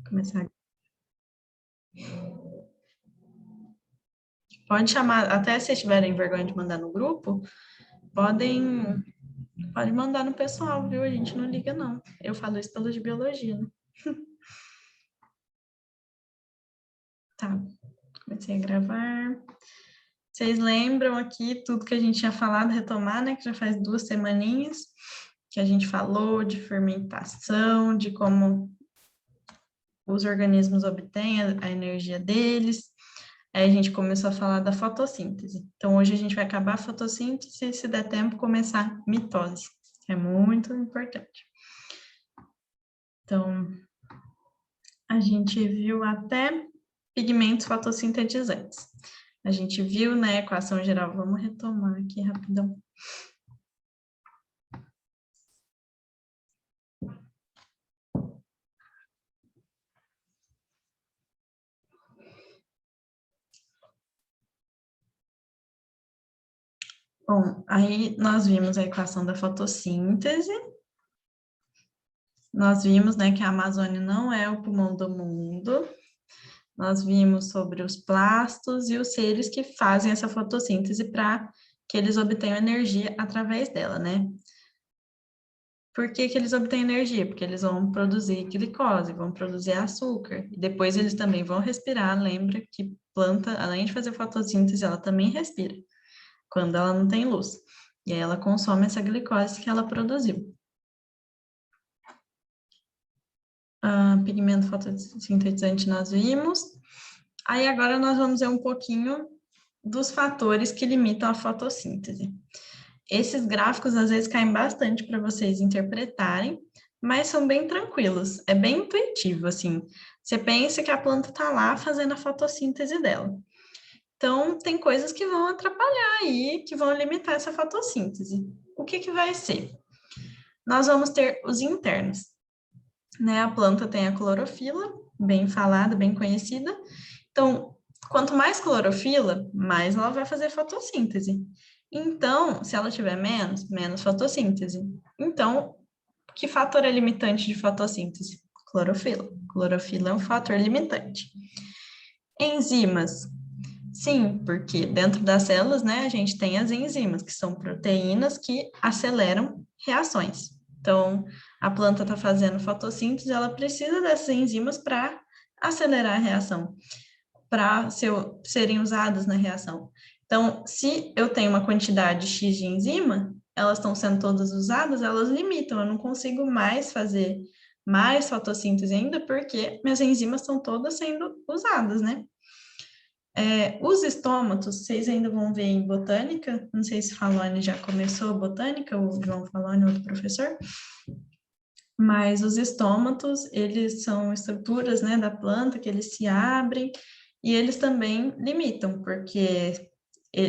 Começar. Pode chamar, até se tiverem vergonha de mandar no grupo, pode mandar no pessoal, viu? A gente não liga, não. Eu falo isso pelo de biologia, né? Tá, comecei a gravar. Vocês lembram aqui tudo que a gente tinha falado, retomar, né? Que já faz 2 semaninhas que a gente falou de fermentação, de como os organismos obtêm a energia deles. Aí a gente começou a falar da fotossíntese. Então, hoje a gente vai acabar a fotossíntese e, se der tempo, começar a mitose. É muito importante. Então, a gente viu até pigmentos fotossintetizantes. A gente viu, né, equação geral. Vamos retomar aqui rapidão. Bom, aí nós vimos a equação da fotossíntese. Nós vimos, né, que a Amazônia não é o pulmão do mundo. Nós vimos sobre os plastos e os seres que fazem essa fotossíntese para que eles obtenham energia através dela, né? Por que que eles obtêm energia? Porque eles vão produzir glicose, vão produzir açúcar. E depois eles também vão respirar. Lembra que planta, além de fazer fotossíntese, ela também respira, quando ela não tem luz. E aí ela consome essa glicose que ela produziu. Pigmento fotossintetizante nós vimos. Aí agora nós vamos ver um pouquinho dos fatores que limitam a fotossíntese. Esses gráficos às vezes caem bastante para vocês interpretarem, mas são bem tranquilos, é bem intuitivo, assim. Você pensa que a planta está lá fazendo a fotossíntese dela. Então, tem coisas que vão atrapalhar aí, que vão limitar essa fotossíntese. O que que vai ser? Nós vamos ter os internos, né? A planta tem a clorofila, bem falada, bem conhecida. Então, quanto mais clorofila, mais ela vai fazer fotossíntese. Então, se ela tiver menos fotossíntese. Então, que fator é limitante de fotossíntese? Clorofila. Clorofila é um fator limitante. Enzimas. Sim, porque dentro das células, né, a gente tem as enzimas, que são proteínas que aceleram reações. Então, a planta está fazendo fotossíntese, ela precisa dessas enzimas para acelerar a reação, para serem usadas na reação. Então, se eu tenho uma quantidade X de enzima, elas estão sendo todas usadas, elas limitam, eu não consigo mais fazer mais fotossíntese ainda, porque minhas enzimas estão todas sendo usadas, né? Os estômatos, vocês ainda vão ver em botânica, não sei se Falone já começou a botânica, o João Falone, outro professor, mas os estômatos, eles são estruturas, né, da planta, que eles se abrem, e eles também limitam, porque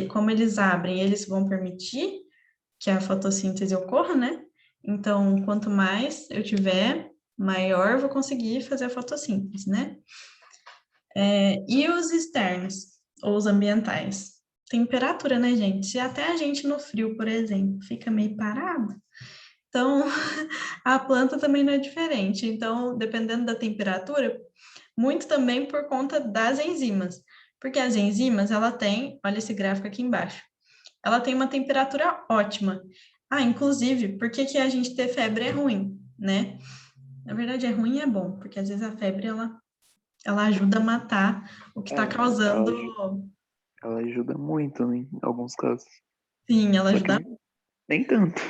como eles abrem, eles vão permitir que a fotossíntese ocorra, né? Então, quanto mais eu tiver, maior eu vou conseguir fazer a fotossíntese, né? E os externos, ou os ambientais? Temperatura, né, gente? Se até a gente no frio, por exemplo, fica meio parado, então a planta também não é diferente. Então, dependendo da temperatura, muito também por conta das enzimas. Porque as enzimas, ela tem, olha esse gráfico aqui embaixo, ela tem uma temperatura ótima. Inclusive, por que que a gente ter febre é ruim, né? Na verdade, é ruim e é bom, porque às vezes a febre, ela ajuda a matar o que está causando. Ela ajuda muito, né, em alguns casos. Sim, ela Só que ajuda nem tanto.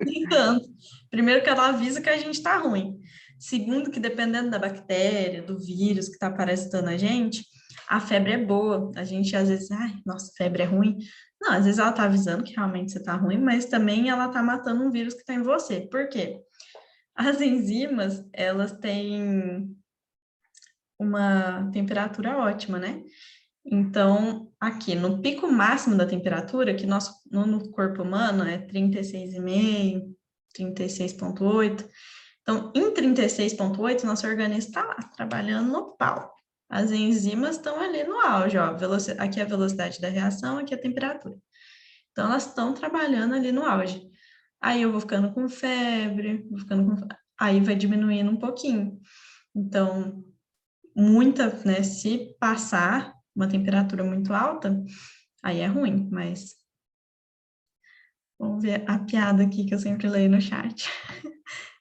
nem tanto. Primeiro que ela avisa que a gente está ruim. Segundo, que dependendo da bactéria, do vírus que está parasitando a gente, a febre é boa. A gente às vezes, nossa, febre é ruim. Não, às vezes ela está avisando que realmente você está ruim, mas também ela está matando um vírus que está em você. Por quê? As enzimas, elas têm uma temperatura ótima, né? Então, aqui no pico máximo da temperatura, que no corpo humano é 36,5, 36,8. Então, em 36,8, nosso organismo está lá, trabalhando no pau. As enzimas estão ali no auge, ó. Aqui é a velocidade da reação, aqui é a temperatura. Então, elas estão trabalhando ali no auge. Aí eu vou ficando com febre, aí vai diminuindo um pouquinho. Então, muita, né? Se passar uma temperatura muito alta, aí é ruim, mas vamos ver a piada aqui que eu sempre leio no chat.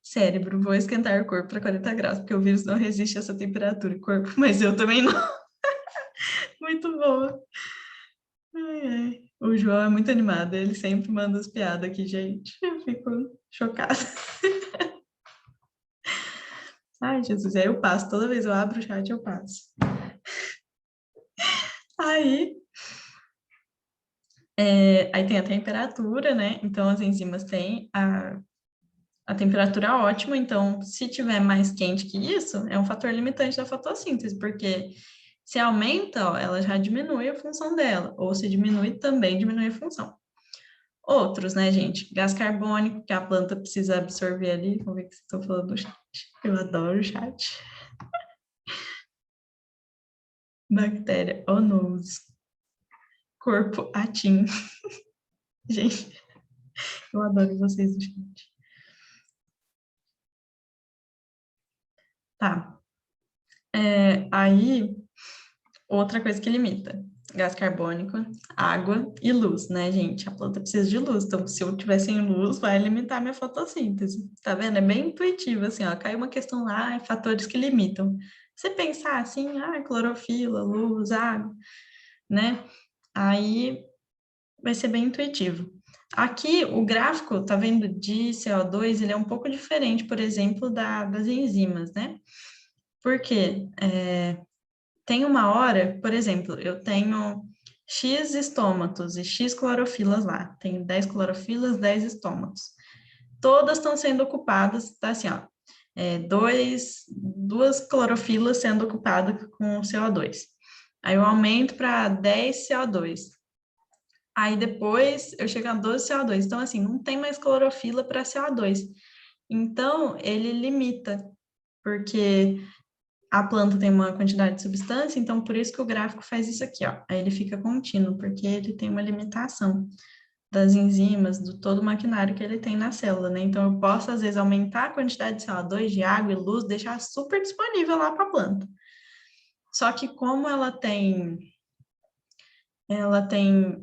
Cérebro, vou esquentar o corpo para 40 graus, porque o vírus não resiste a essa temperatura, corpo, mas eu também não. Muito boa. Ai, ai. O João é muito animado, ele sempre manda as piadas aqui, gente. Eu fico chocada. Ai, Jesus, aí eu passo, toda vez eu abro o chat, eu passo. Aí, aí tem a temperatura, né? Então, as enzimas têm a temperatura ótima, então, se tiver mais quente que isso, é um fator limitante da fotossíntese, porque se aumenta, ó, ela já diminui a função dela, ou se diminui, também diminui a função. Outros, né, gente? Gás carbônico, que a planta precisa absorver ali. Vamos ver o que vocês estão falando no chat. Eu adoro o chat. Bactéria, onus. Corpo, atim. Gente, eu adoro vocês no chat. Tá. Aí, outra coisa que limita. Gás carbônico, água e luz, né, gente? A planta precisa de luz, então se eu tiver sem luz, vai limitar minha fotossíntese. Tá vendo? É bem intuitivo, assim, ó. Caiu uma questão lá, fatores que limitam. Você pensar assim, clorofila, luz, água, né? Aí vai ser bem intuitivo. Aqui, o gráfico, tá vendo, de CO2, ele é um pouco diferente, por exemplo, das enzimas, né? Porque tem uma hora, por exemplo, eu tenho X estômatos e X clorofilas lá. Tenho 10 clorofilas, 10 estômatos. Todas estão sendo ocupadas, tá assim, ó. Duas clorofilas sendo ocupadas com CO2. Aí eu aumento para 10 CO2. Aí depois eu chego a 12 CO2. Então, assim, não tem mais clorofila para CO2. Então, ele limita, porque a planta tem uma quantidade de substância, então por isso que o gráfico faz isso aqui, ó. Aí ele fica contínuo, porque ele tem uma limitação das enzimas, do todo o maquinário que ele tem na célula, né? Então eu posso, às vezes, aumentar a quantidade de CO2, de água e luz, deixar super disponível lá para a planta. Só que como ela tem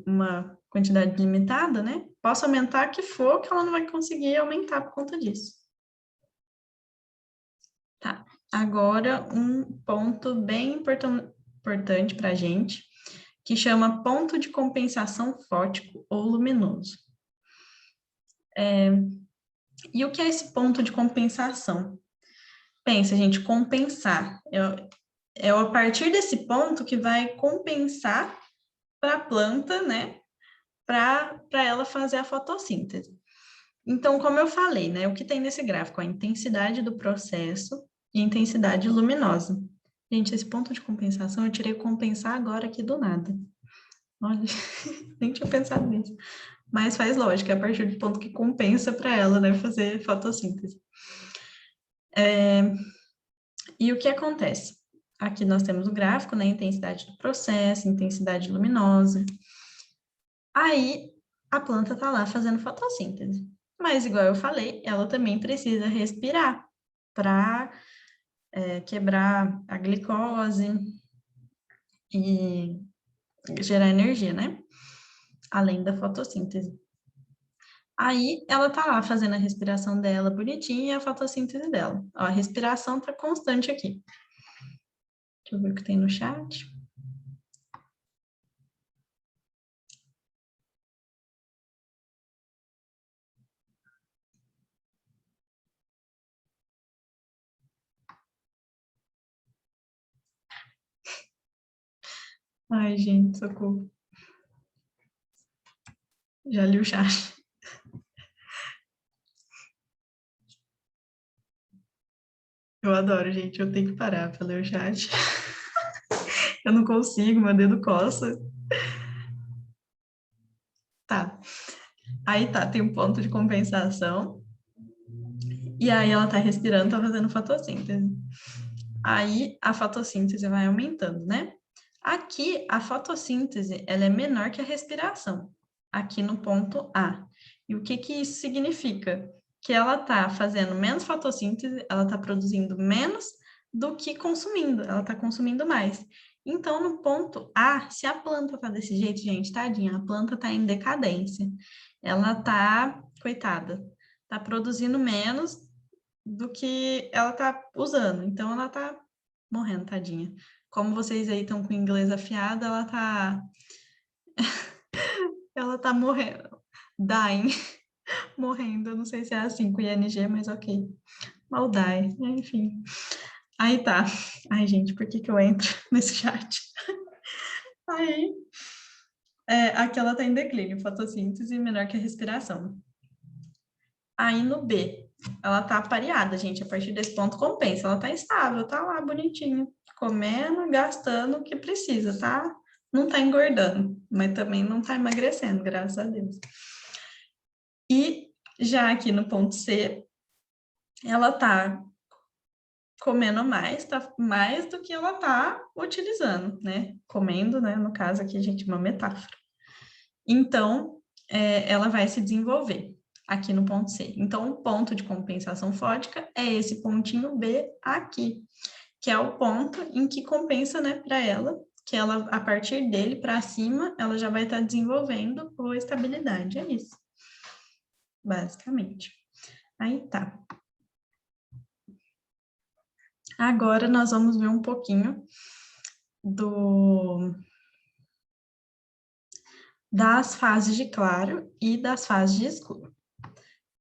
uma quantidade limitada, né? Posso aumentar que for, que ela não vai conseguir aumentar por conta disso. Tá. Agora, um ponto bem importante para a gente, que chama ponto de compensação fótico ou luminoso. E o que é esse ponto de compensação? Pensa, gente, compensar. É a partir desse ponto que vai compensar para a planta, né? Para ela fazer a fotossíntese. Então, como eu falei, né? O que tem nesse gráfico? A intensidade do processo e a intensidade luminosa. Gente, esse ponto de compensação, eu tirei compensar agora aqui do nada. Olha, nem tinha pensado nisso. Mas faz lógica, é a partir do ponto que compensa para ela, né, fazer fotossíntese. E o que acontece? Aqui nós temos o gráfico, né, intensidade do processo, intensidade luminosa. Aí, a planta está lá fazendo fotossíntese. Mas, igual eu falei, ela também precisa respirar para quebrar a glicose e gerar energia, né? Além da fotossíntese. Aí, ela tá lá fazendo a respiração dela bonitinha e a fotossíntese dela. Ó, a respiração tá constante aqui. Deixa eu ver o que tem no chat. Ai, gente, socorro. Já li o chat. Eu adoro, gente. Eu tenho que parar para ler o chat. Eu não consigo, meu dedo coça. Tá. Aí tá, tem um ponto de compensação. E aí ela tá respirando, tá fazendo fotossíntese. Aí a fotossíntese vai aumentando, né? Aqui, a fotossíntese, ela é menor que a respiração. Aqui no ponto A. E o que que isso significa? Que ela tá fazendo menos fotossíntese, ela tá produzindo menos do que consumindo, ela está consumindo mais. Então, no ponto A, se a planta tá desse jeito, gente, tadinha, a planta tá em decadência. Ela tá, coitada, tá produzindo menos do que ela tá usando. Então, ela tá morrendo, tadinha. Como vocês aí estão com o inglês afiado, ela tá morrendo, dying, morrendo. Eu não sei se é assim com ING, mas ok. Mal die, enfim. Aí tá. Ai, gente, por que que eu entro nesse chat? Aí, aqui ela tá em declínio, fotossíntese menor que a respiração. Aí no B, ela tá pareada, gente, a partir desse ponto compensa, ela tá estável, tá lá bonitinha, comendo, gastando o que precisa, tá? Não tá engordando, mas também não tá emagrecendo, graças a Deus. E já aqui no ponto C, ela tá comendo mais, tá mais do que ela tá utilizando, né? Comendo, né? No caso aqui, gente, uma metáfora. Então, ela vai se desenvolver aqui no ponto C. Então, o ponto de compensação fódica é esse pontinho B aqui, que é o ponto em que compensa, né, para ela, que ela, a partir dele para cima, ela já vai estar desenvolvendo a estabilidade. É isso, basicamente. Aí tá. Agora nós vamos ver um pouquinho das fases de claro e das fases de escuro.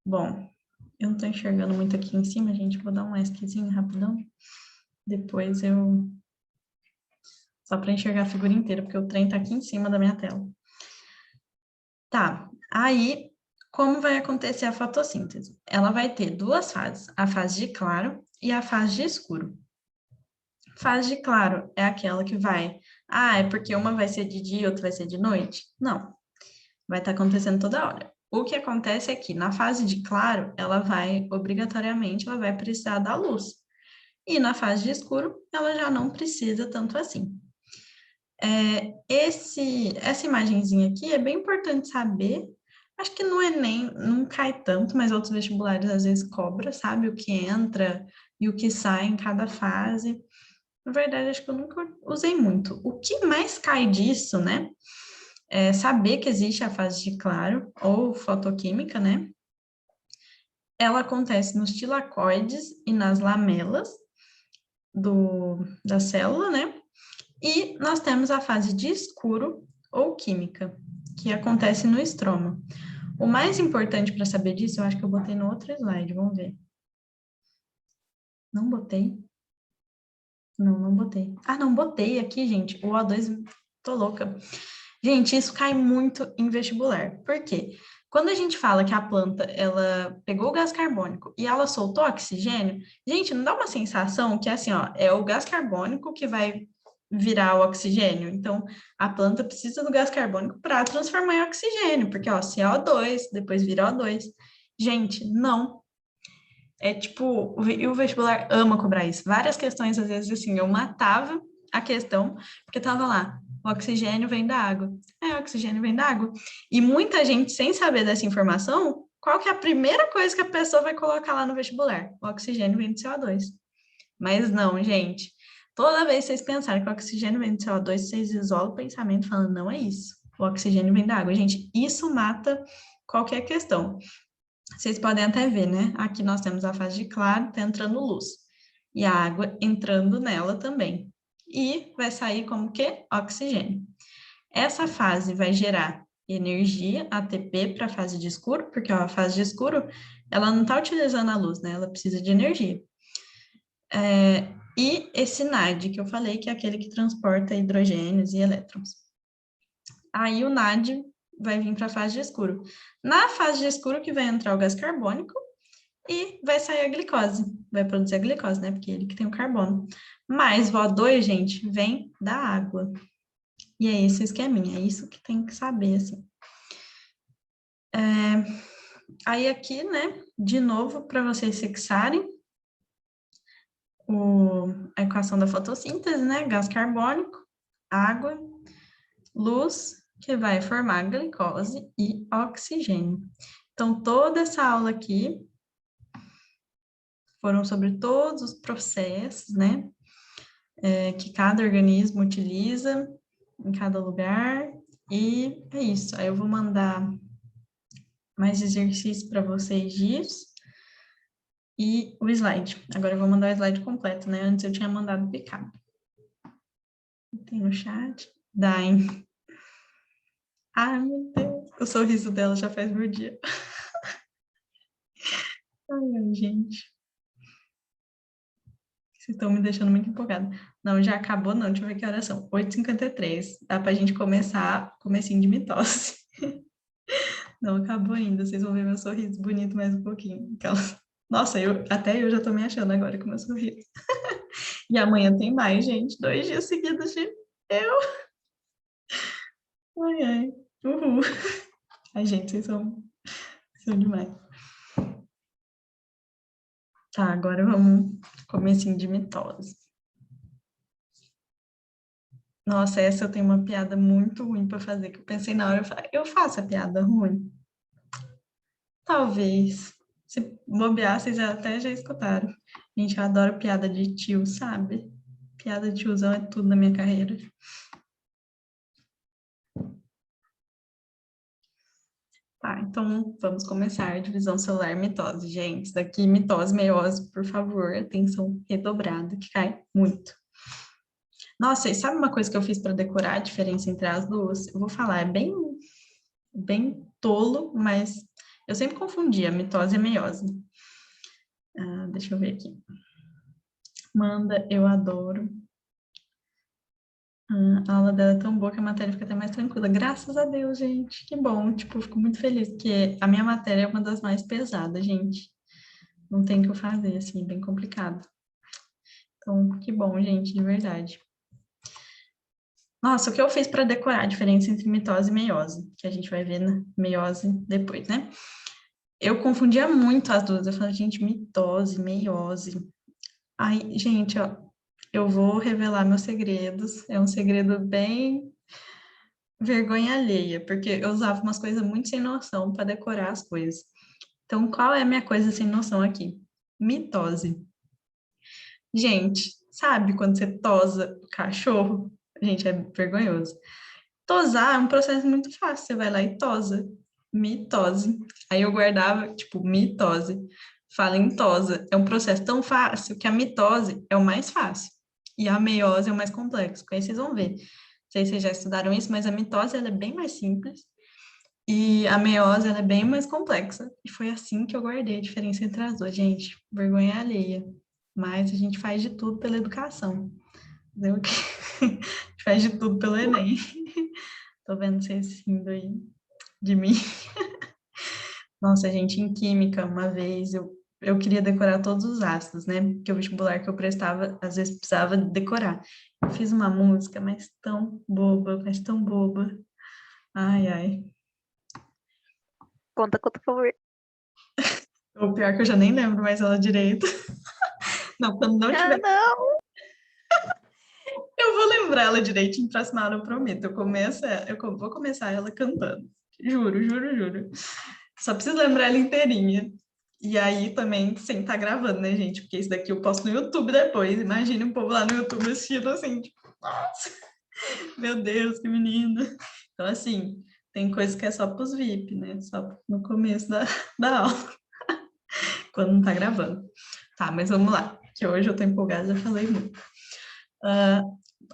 Bom, eu não estou enxergando muito aqui em cima, gente, vou dar um esquezinho rapidão. Depois eu... Só para enxergar a figura inteira, porque o trem tá aqui em cima da minha tela. Tá, aí, como vai acontecer a fotossíntese? Ela vai ter duas fases, a fase de claro e a fase de escuro. Fase de claro é aquela que vai... Ah, é porque uma vai ser de dia e outra vai ser de noite? Não, vai estar acontecendo toda hora. O que acontece é que na fase de claro, ela vai, obrigatoriamente, ela vai precisar da luz. E na fase de escuro, ela já não precisa tanto assim. Essa imagenzinha aqui é bem importante saber. Acho que no Enem não cai tanto, mas outros vestibulares às vezes cobra, sabe? O que entra e o que sai em cada fase. Na verdade, acho que eu nunca usei muito. O que mais cai disso, né? É saber que existe a fase de claro ou fotoquímica, né? Ela acontece nos tilacoides e nas lamelas da célula, né? E nós temos a fase de escuro ou química, que acontece no estroma. O mais importante para saber disso, eu acho que eu botei no outro slide, vamos ver. Não botei? Não, não botei. Ah, não, botei aqui, gente, o O2, tô louca. Gente, isso cai muito em vestibular. Por quê? Quando a gente fala que a planta, ela pegou o gás carbônico e ela soltou oxigênio, gente, não dá uma sensação que, assim, ó, é o gás carbônico que vai virar o oxigênio. Então, a planta precisa do gás carbônico para transformar em oxigênio, porque, ó, CO2, depois vira O2. Gente, não. É tipo, e o vestibular ama cobrar isso. Várias questões, às vezes, assim, eu matava a questão, porque tava lá, o oxigênio vem da água. O oxigênio vem da água. E muita gente, sem saber dessa informação, qual que é a primeira coisa que a pessoa vai colocar lá no vestibular? O oxigênio vem do CO2. Mas não, gente. Toda vez que vocês pensarem que o oxigênio vem do CO2, vocês isolam o pensamento falando, não é isso. O oxigênio vem da água. Gente, isso mata qualquer questão. Vocês podem até ver, né? Aqui nós temos a fase de claro, tá entrando luz. E a água entrando nela também. E vai sair como que? Oxigênio. Essa fase vai gerar energia, ATP, para a fase de escuro, porque ó, a fase de escuro, ela não está utilizando a luz, né? Ela precisa de energia. E esse NAD, que eu falei, que é aquele que transporta hidrogênios e elétrons. Aí o NAD vai vir para a fase de escuro. Na fase de escuro que vai entrar o gás carbônico e vai sair a glicose. Vai produzir a glicose, né? Porque é ele que tem o carbono. Mas o O2, gente, vem da água. E é esse o esqueminha, é isso que tem que saber, assim. Aí aqui, né, de novo, para vocês fixarem a equação da fotossíntese, né, gás carbônico, água, luz, que vai formar glicose e oxigênio. Então, toda essa aula aqui foram sobre todos os processos, né? Que cada organismo utiliza em cada lugar. E é isso. Aí eu vou mandar mais exercícios para vocês disso. E o slide. Agora eu vou mandar o slide completo, né? Antes eu tinha mandado picado. Tem no chat. Daem. Ai, meu Deus. O sorriso dela já faz meu dia. Ai, gente. Vocês estão me deixando muito empolgada. Não, já acabou não. Deixa eu ver que horas são. 8h53. Dá pra gente começar comecinho de mitose. Não acabou ainda. Vocês vão ver meu sorriso bonito mais um pouquinho. Nossa, até eu já tô me achando agora com meu sorriso. E amanhã tem mais, gente. 2 dias seguidos de eu. Ai, ai. Uhul. Ai, gente, vocês são demais. Tá, agora vamos comecinho de mitose. Nossa, essa eu tenho uma piada muito ruim para fazer, que eu pensei na hora, eu faço a piada ruim? Talvez. Se bobear, vocês até já escutaram. Gente, eu adoro piada de tio, sabe? Piada de tiozão é tudo na minha carreira. Tá, então vamos começar. Divisão celular, mitose. Gente, isso daqui, mitose, meiose, por favor, atenção redobrada, que cai muito. Nossa, e sabe uma coisa que eu fiz para decorar a diferença entre as duas? Eu vou falar, é bem tolo, mas eu sempre confundia mitose e meiose. Deixa eu ver aqui. Manda, eu adoro. A aula dela é tão boa que a matéria fica até mais tranquila. Graças a Deus, gente. Que bom. Tipo, eu fico muito feliz, porque a minha matéria é uma das mais pesadas, gente. Não tem o que eu fazer, assim, bem complicado. Então, que bom, gente, de verdade. Nossa, o que eu fiz para decorar a diferença entre mitose e meiose, que a gente vai ver na meiose depois, né? Eu confundia muito as duas. Eu falei, gente, mitose, meiose. Ai, gente, ó, eu vou revelar meus segredos. É um segredo bem vergonha alheia, porque eu usava umas coisas muito sem noção para decorar as coisas. Então, qual é a minha coisa sem noção aqui? Mitose. Gente, sabe quando você tosa o cachorro? Gente, é vergonhoso. Tosar é um processo muito fácil. Você vai lá e tosa. Mitose. Aí eu guardava, tipo, mitose. Fala em tosa. É um processo tão fácil que a mitose é o mais fácil. E a meiose é o mais complexo. Aí vocês vão ver. Não sei se vocês já estudaram isso, mas a mitose ela é bem mais simples. E a meiose ela é bem mais complexa. E foi assim que eu guardei a diferença entre as duas. Gente, vergonha alheia. Mas a gente faz de tudo pela educação. Entendeu? A gente faz de tudo pelo Enem. Tô vendo vocês rindo aí de mim. Nossa, gente, em química, uma vez eu queria decorar todos os ácidos, né? Porque o vestibular que eu prestava, às vezes precisava decorar. Eu fiz uma música, mas tão boba, mas tão boba. Ai, ai. Conta, por favor. O pior é que eu já nem lembro mais ela direito. Não, quando não tiver. Não! Eu vou lembrar ela direitinho pra semana, eu prometo. Vou começar ela cantando. Juro, juro, juro. Só preciso lembrar ela inteirinha. E aí também sem estar gravando, né, gente? Porque isso daqui eu posto no YouTube depois. Imagine um povo lá no YouTube assistindo assim, tipo, nossa, meu Deus, que menina. Então, assim, tem coisa que é só pros VIP, né? Só no começo da aula, quando não tá gravando. Tá, mas vamos lá, que hoje eu tô empolgada, já falei muito.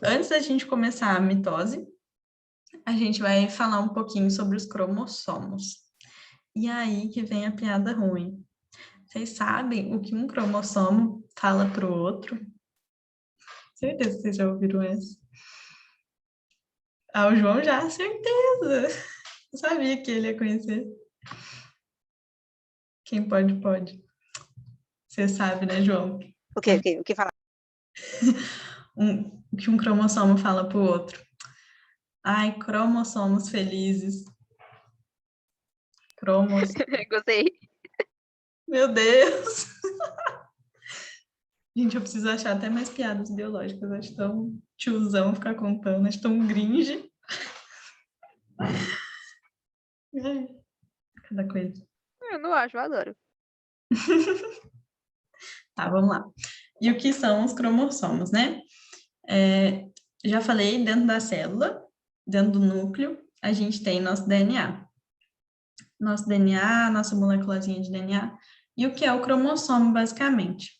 Antes da gente começar a mitose, a gente vai falar um pouquinho sobre os cromossomos. E aí que vem a piada ruim. Vocês sabem o que um cromossomo fala para o outro? Certeza que vocês já ouviram essa. Ah, o João já, certeza. Eu sabia que ele ia conhecer. Quem pode, pode. Você sabe, né, João? O que falar? O que um cromossomo fala para o outro. Ai, cromossomos felizes. Cromos. Gostei. Meu Deus! Gente, eu preciso achar até mais piadas biológicas. Acho tão tiozão ficar contando, acho tão gringe. Cada coisa. Eu não acho, eu adoro. Tá, vamos lá. E o que são os cromossomos, né? Já falei, dentro da célula, dentro do núcleo, a gente tem nosso DNA. Nosso DNA, nossa moléculazinha de DNA. E o que é o cromossomo, basicamente?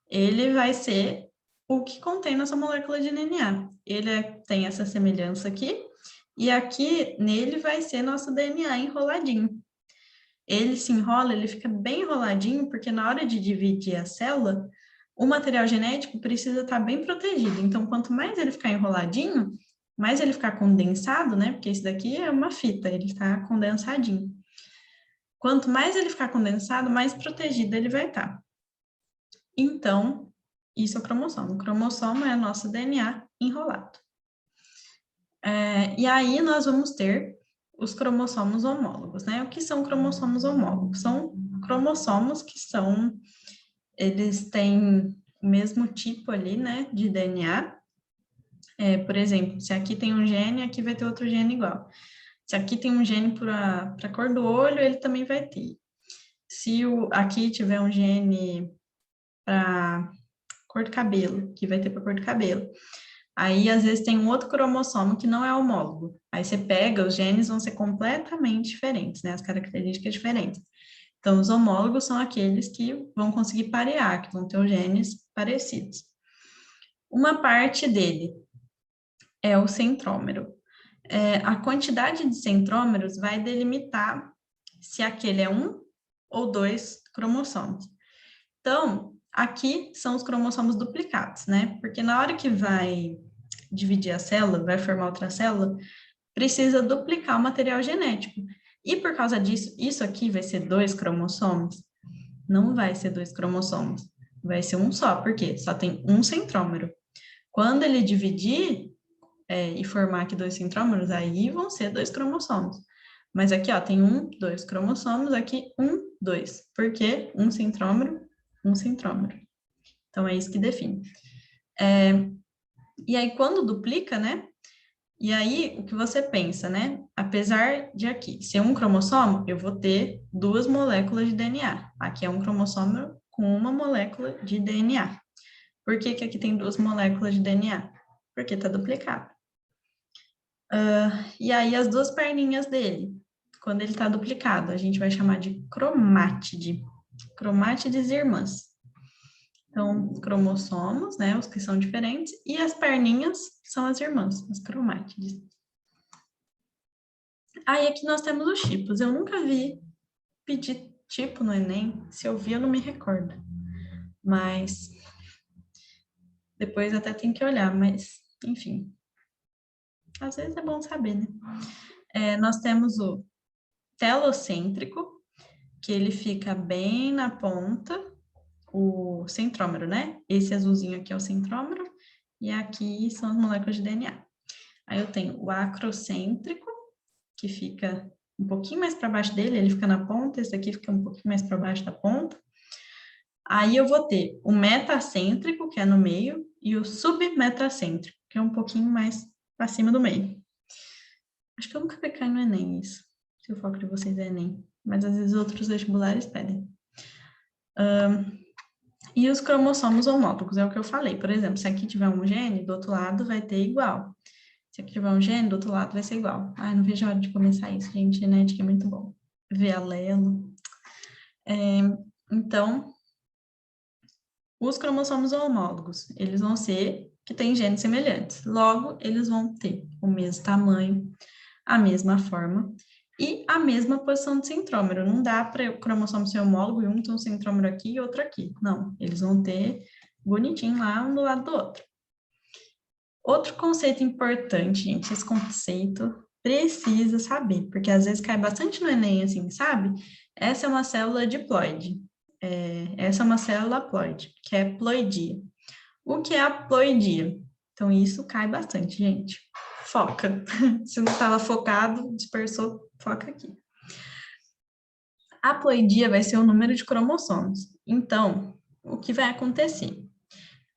Ele vai ser o que contém nossa molécula de DNA. Tem essa semelhança aqui, e aqui nele vai ser nosso DNA enroladinho. Ele se enrola, ele fica bem enroladinho, porque na hora de dividir a célula, o material genético precisa estar bem protegido. Então, quanto mais ele ficar enroladinho, mais ele ficar condensado, né? Porque esse daqui é uma fita, ele está condensadinho. Quanto mais ele ficar condensado, mais protegido ele vai estar. Então, isso é o cromossomo. O cromossomo é nosso DNA enrolado. E aí nós vamos ter os cromossomos homólogos, né? O que são cromossomos homólogos? São cromossomos que eles têm o mesmo tipo ali, né, de DNA. Por exemplo, se aqui tem um gene, aqui vai ter outro gene igual. Se aqui tem um gene para a cor do olho, ele também vai ter. Se aqui tiver um gene para cor do cabelo, que vai ter para cor do cabelo. Aí, às vezes, tem um outro cromossomo que não é homólogo. Aí você pega, os genes vão ser completamente diferentes, né? As características diferentes. Então, os homólogos são aqueles que vão conseguir parear, que vão ter os genes parecidos. Uma parte dele é o centrômero. A quantidade de centrômeros vai delimitar se aquele é um ou dois cromossomos. Então, aqui são os cromossomos duplicados, né? Porque na hora que vai dividir a célula, vai formar outra célula, precisa duplicar o material genético. E por causa disso, isso aqui vai ser 2 cromossomos? Não vai ser 2 cromossomos, vai ser um só, porque só tem um centrômero. Quando ele dividir e formar aqui 2 centrômeros, aí vão ser 2 cromossomos. Mas aqui, ó, tem 2 cromossomos, aqui 2. Por quê? Um centrômero. Então, é isso que define. E aí, quando duplica, né? E aí, o que você pensa, né? Apesar de aqui ser um cromossomo, eu vou ter 2 moléculas de DNA. Aqui é um cromossomo com uma molécula de DNA. Por que que aqui tem 2 moléculas de DNA? Porque está duplicado. E aí, as 2 perninhas dele, quando ele está duplicado, a gente vai chamar de cromátide. Cromátides irmãs. Então, os cromossomos, né, os que são diferentes, e as perninhas são as irmãs, as cromátides. Aí aqui nós temos os tipos. Eu nunca vi pedir tipo no Enem. Se eu vi, eu não me recordo. Mas depois até tem que olhar, mas enfim. Às vezes é bom saber, né? Nós temos o telocêntrico, que ele fica bem na ponta, o centrômero, né? Esse azulzinho aqui é o centrômero, e aqui são as moléculas de DNA. Aí eu tenho o acrocêntrico, que fica um pouquinho mais para baixo dele, ele fica na ponta, esse aqui fica um pouquinho mais para baixo da ponta. Aí eu vou ter o metacêntrico, que é no meio, e o submetacêntrico, que é um pouquinho mais para cima do meio. Acho que eu nunca peguei no Enem isso, se o foco de vocês é Enem, mas às vezes outros vestibulares pedem. E os cromossomos homólogos, é o que eu falei. Por exemplo, se aqui tiver um gene, do outro lado vai ter igual. Se aqui tiver um gene, do outro lado vai ser igual. Ai, não vejo a hora de começar isso, gente. Genética é muito bom. Ver alelo. Então, os cromossomos homólogos, eles vão ser que têm genes semelhantes. Logo, eles vão ter o mesmo tamanho, a mesma forma e a mesma posição de centrômero. Não dá para o cromossomo ser homólogo e um ter um centrômero aqui e outro aqui. Não, eles vão ter bonitinho lá, um do lado do outro. Outro conceito importante, gente, esse conceito precisa saber, porque às vezes cai bastante no Enem, assim, sabe? Essa é uma célula diploide. Essa é uma célula haploide, que é ploidia. O que é a ploidia? Então, isso cai bastante, gente. Foca. Se não estava focado, dispersou, foca aqui. A ploidia vai ser o número de cromossomos. Então, o que vai acontecer?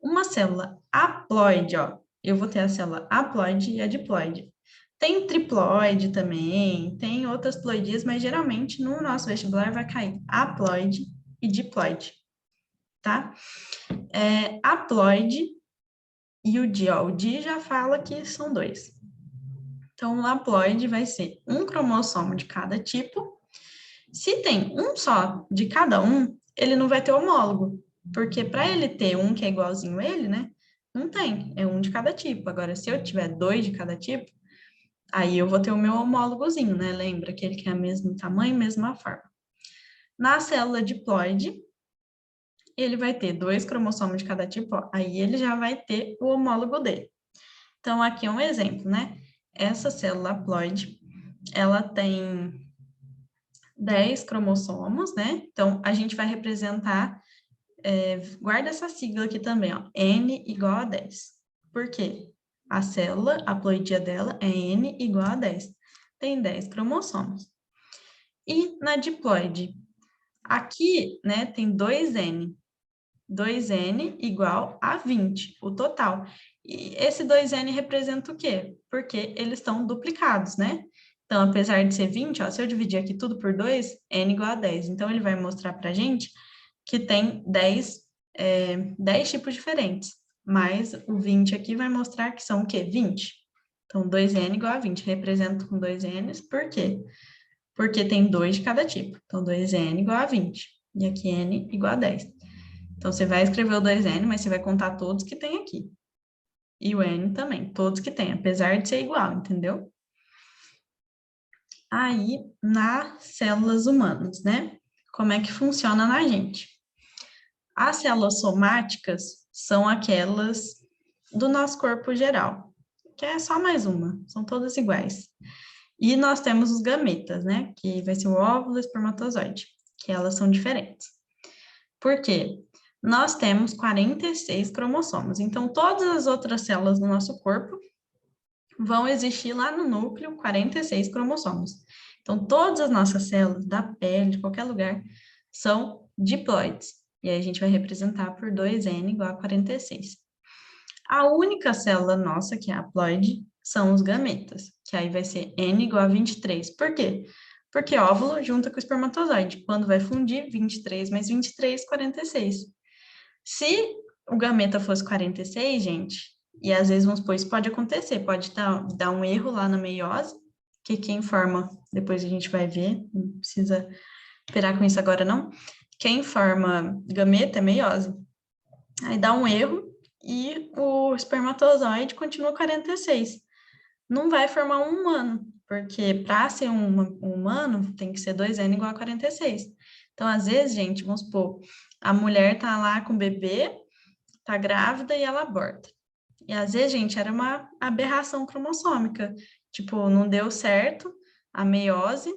Uma célula haploide, ó, eu vou ter a célula haploide e a diploide. Tem triploide também, tem outras ploidias, mas geralmente no nosso vestibular vai cair haploide e diploide. tá? Haploide e o di, ó, o di já fala que são 2. Então, o haploide vai ser um cromossomo de cada tipo. Se tem um só de cada um, ele não vai ter homólogo, porque para ele ter um que é igualzinho a ele, né? Não tem, é um de cada tipo. Agora, se eu tiver 2 de cada tipo, aí eu vou ter o meu homólogozinho, né? Lembra aquele que é o mesmo tamanho, mesma forma. Na célula diploide, ele vai ter 2 cromossomos de cada tipo, ó, aí ele já vai ter o homólogo dele. Então, aqui é um exemplo, né? Essa célula haploide, ela tem 10 cromossomos, né? Então, a gente vai representar, guarda essa sigla aqui também, ó, N igual a 10. Por quê? A célula haploidia dela é N igual a 10. Tem 10 cromossomos. E na diploide, aqui, né, tem 2N. 2N igual a 20, o total. E esse 2N representa o quê? Porque eles estão duplicados, né? Então, apesar de ser 20, ó, se eu dividir aqui tudo por 2, N igual a 10. Então, ele vai mostrar para a gente que tem 10 tipos diferentes. Mas o 20 aqui vai mostrar que são o quê? 20. Então, 2N igual a 20. Represento com 2Ns, por quê? Porque tem 2 de cada tipo. Então, 2N igual a 20. E aqui N igual a 10. Então, você vai escrever o 2N, mas você vai contar todos que tem aqui. E o N também, todos que tem, apesar de ser igual, entendeu? Aí, nas células humanas, né? Como é que funciona na gente? As células somáticas são aquelas do nosso corpo geral, que é só mais uma, são todas iguais. E nós temos os gametas, né? Que vai ser o óvulo e o espermatozoide, que elas são diferentes. Por quê? Nós temos 46 cromossomos. Então, todas as outras células do nosso corpo vão existir lá no núcleo 46 cromossomos. Então, todas as nossas células da pele, de qualquer lugar, são diploides. E aí a gente vai representar por 2N igual a 46. A única célula nossa, que é a haploide, são os gametas, que aí vai ser N igual a 23. Por quê? Porque óvulo junta com o espermatozoide. Quando vai fundir, 23 mais 23, 46. Se o gameta fosse 46, gente, e às vezes, vamos supor, isso pode acontecer, pode dar um erro lá na meiose, que quem forma, depois a gente vai ver, não precisa esperar com isso agora não, quem forma gameta é meiose. Aí dá um erro e o espermatozoide continua 46. Não vai formar um humano, porque para ser um humano tem que ser 2N igual a 46. Então, às vezes, gente, vamos supor, a mulher tá lá com o bebê, tá grávida e ela aborta. E às vezes, gente, era uma aberração cromossômica. Tipo, não deu certo a meiose.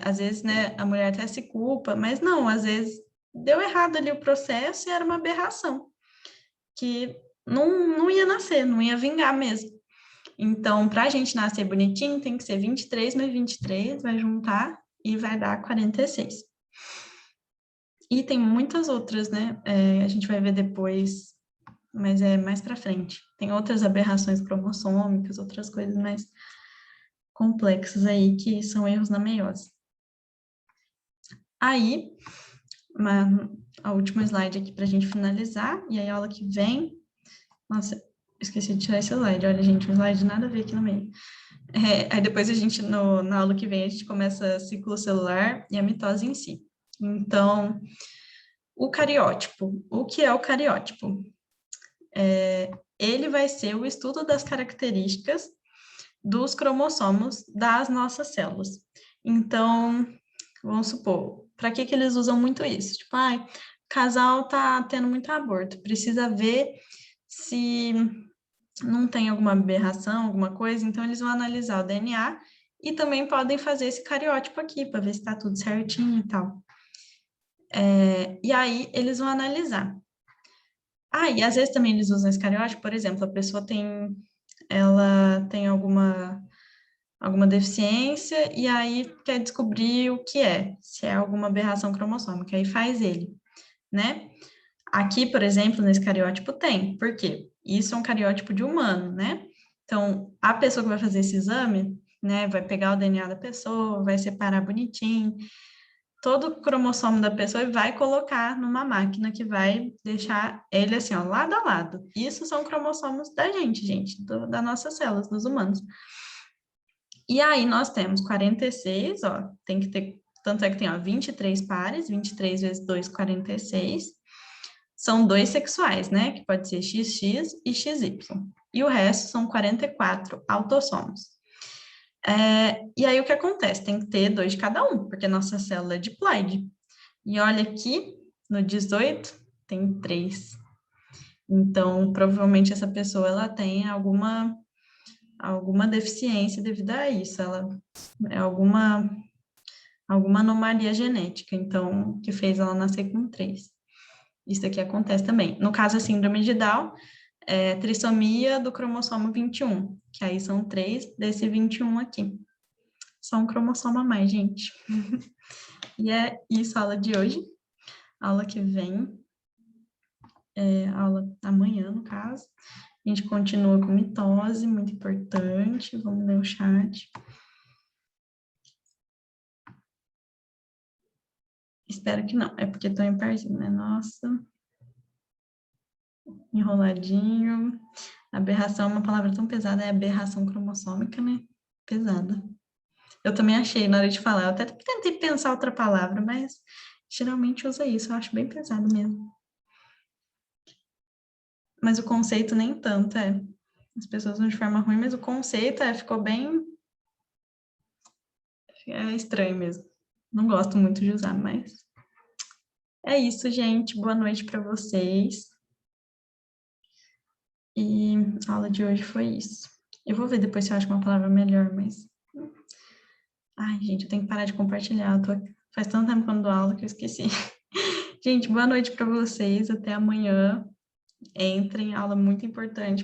Às vezes, né, a mulher até se culpa, mas não, às vezes deu errado ali o processo e era uma aberração. Que não ia nascer, não ia vingar mesmo. Então, para a gente nascer bonitinho, tem que ser 23 mais 23, vai juntar e vai dar 46. E tem muitas outras, né? A gente vai ver depois, mas é mais para frente. Tem outras aberrações cromossômicas, outras coisas mais complexas aí, que são erros na meiose. Aí, a última slide aqui para a gente finalizar, e aí a aula que vem... Nossa, esqueci de tirar esse slide, olha, gente, um slide nada a ver aqui no meio. Aí depois a gente, na aula que vem, a gente começa ciclo celular e a mitose em si. Então, o cariótipo. O que é o cariótipo? Ele vai ser o estudo das características dos cromossomos das nossas células. Então, vamos supor, para que eles usam muito isso? Tipo, o casal tá tendo muito aborto, precisa ver se não tem alguma aberração, alguma coisa, então eles vão analisar o DNA e também podem fazer esse cariótipo aqui, para ver se está tudo certinho e tal. E aí eles vão analisar. E às vezes também eles usam esse cariótipo, por exemplo, a pessoa ela tem alguma deficiência e aí quer descobrir o que é, se é alguma aberração cromossômica, aí faz ele, né? Aqui, por exemplo, nesse cariótipo tem. Por quê? Isso é um cariótipo de humano, né? Então, a pessoa que vai fazer esse exame, né, vai pegar o DNA da pessoa, vai separar bonitinho, todo cromossomo da pessoa e vai colocar numa máquina que vai deixar ele assim, ó, lado a lado. Isso são cromossomos da gente, das nossas células, dos humanos. E aí nós temos 46, ó, tem que ter, tanto é que tem, ó, 23 pares, 23 vezes 2, 46. São dois sexuais, né, que pode ser XX e XY. E o resto são 44 autossomos. E aí o que acontece? Tem que ter 2 de cada um, porque a nossa célula é diploide. E olha aqui, no 18, tem 3. Então, provavelmente essa pessoa, ela tem alguma deficiência devido a isso. Ela é alguma anomalia genética, então, que fez ela nascer com 3. Isso aqui acontece também. No caso, a síndrome de Down, é trissomia do cromossomo 21, que aí são 3 desse 21 aqui. Só um cromossomo a mais, gente. E é isso a aula de hoje. A aula que vem, aula amanhã, no caso. A gente continua com mitose, muito importante. Vamos ler o chat. Espero que não, é porque estou em parzinho, né? Nossa. Enroladinho. Aberração é uma palavra tão pesada, é aberração cromossômica, né? Pesada. Eu também achei na hora de falar, eu até tentei pensar outra palavra, mas geralmente usa isso, eu acho bem pesado mesmo. Mas o conceito nem tanto, As pessoas usam de forma ruim, mas o conceito ficou bem... É estranho mesmo. Não gosto muito de usar, mas... É isso, gente. Boa noite para vocês. E a aula de hoje foi isso. Eu vou ver depois se eu acho uma palavra melhor, mas... Ai, gente, eu tenho que parar de compartilhar. Faz tanto tempo que eu não dou aula que eu esqueci. Gente, boa noite para vocês. Até amanhã. Entrem, aula muito importante.